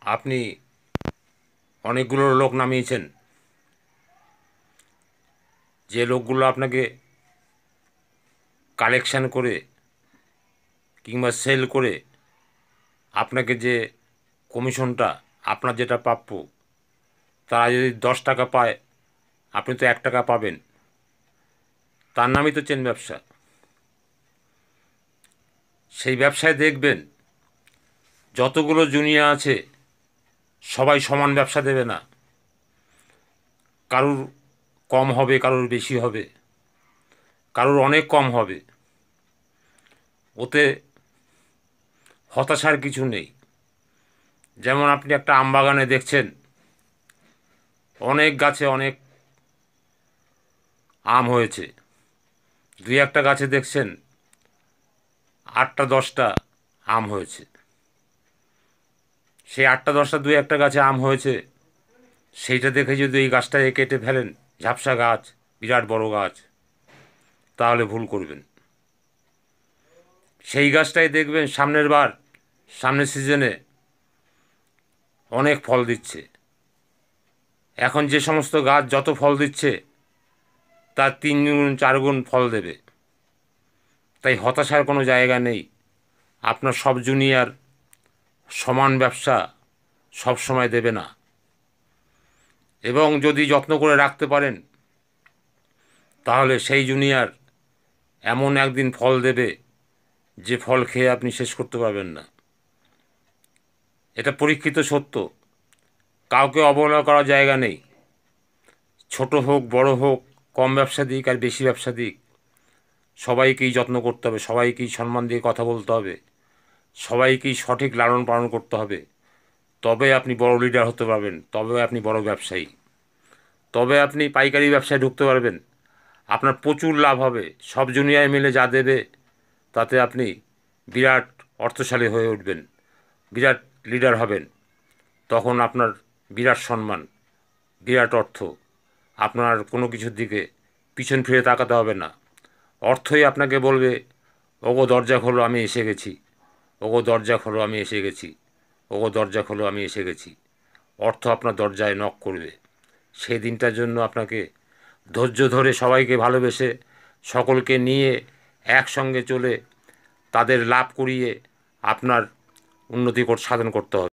আপনি অনেকগুলো লোক নামিয়েছেন, যে লোকগুলো আপনাকে কালেকশান করে কিংবা সেল করে আপনাকে যে কমিশনটা, আপনার যেটা প্রাপ্য, তারা যদি 10 টাকা পায়, আপনি তো 1 টাকা পাবেন। তার নামই তো চেন ব্যবসা। সেই ব্যবসায় দেখবেন যতগুলো জুনিয়া আছে সবাই সমান ব্যবসা দেবে না, কারুর কম হবে, কারুর বেশি হবে, কারুর অনেক কম হবে। ওতে হতাশার কিছু নেই। যেমন আপনি একটা আম বাগানে দেখছেন অনেক গাছে অনেক আম হয়েছে, 2-1টা গাছে দেখছেন 8টা-10টা আম হয়েছে। সেই 8টা-10টা 2-1টা গাছে আম হয়েছে, সেইটা দেখে যদি এই গাছটাকে কেটে ফেলেন, ঝাপসা গাছ, বিরাট বড় গাছ, তাহলে ভুল করবেন। সেই গাছটাই দেখবেন সামনের সিজনে অনেক ফল দিচ্ছে। এখন যে সমস্ত গাছ যত ফল দিচ্ছে তার 3 গুণ 4 গুণ ফল দেবে। তাই হতাশার কোনো জায়গা নেই। আপনার সব জুনিয়র সমান ব্যবসা সব সময় দেবে না, এবং যদি যত্ন করে রাখতে পারেন তাহলে সেই জুনিয়র এমন একদিন ফল দেবে যে ফল খেয়ে আপনি শেষ করতে পারবেন না। এটা পরীক্ষিত সত্য। কাউকে অবহেলা করার জায়গা নেই। ছোট হোক, বড় হোক, কম ব্যবসা দিক আর বেশি ব্যবসা দিক, সবাইকেই যত্ন করতে হবে, সবাইকেই সম্মান দিয়ে কথা বলতে হবে, সবাইকেই সঠিক লালন পালন করতে হবে। তবে আপনি বড় লিডার হতে পারবেন, তবে আপনি বড় ব্যবসায়ী, তবে আপনি পাইকারি ব্যবসায় ঢুকতে পারবেন। আপনার প্রচুর লাভ হবে। সব জুনিয়র মিলে যা দেবে তাতে আপনি বিরাট অর্থশালী হয়ে উঠবেন, বিরাট লিডার হবেন। তখন আপনার বিরাট সম্মান, বিরাট অর্থ। আপনার কোনো কিছুর দিকে পিছন ফিরে তাকাতে হবে না। অর্থই আপনাকে বলবে, ওগো দরজা খোলো, আমি এসে গেছি, ওগো দরজা খোলো, আমি এসে গেছি, ওগো দরজা খোলো, আমি এসে গেছি। অর্থ আপনার দরজায় নক করবে। সেই দিনটার জন্য আপনাকে ধৈর্য ধরে সবাইকে ভালোবেসে সকলকে নিয়ে একসঙ্গে চলে তাদের লাভ করিয়ে আপনার উন্নতি সাধন করতে হবে।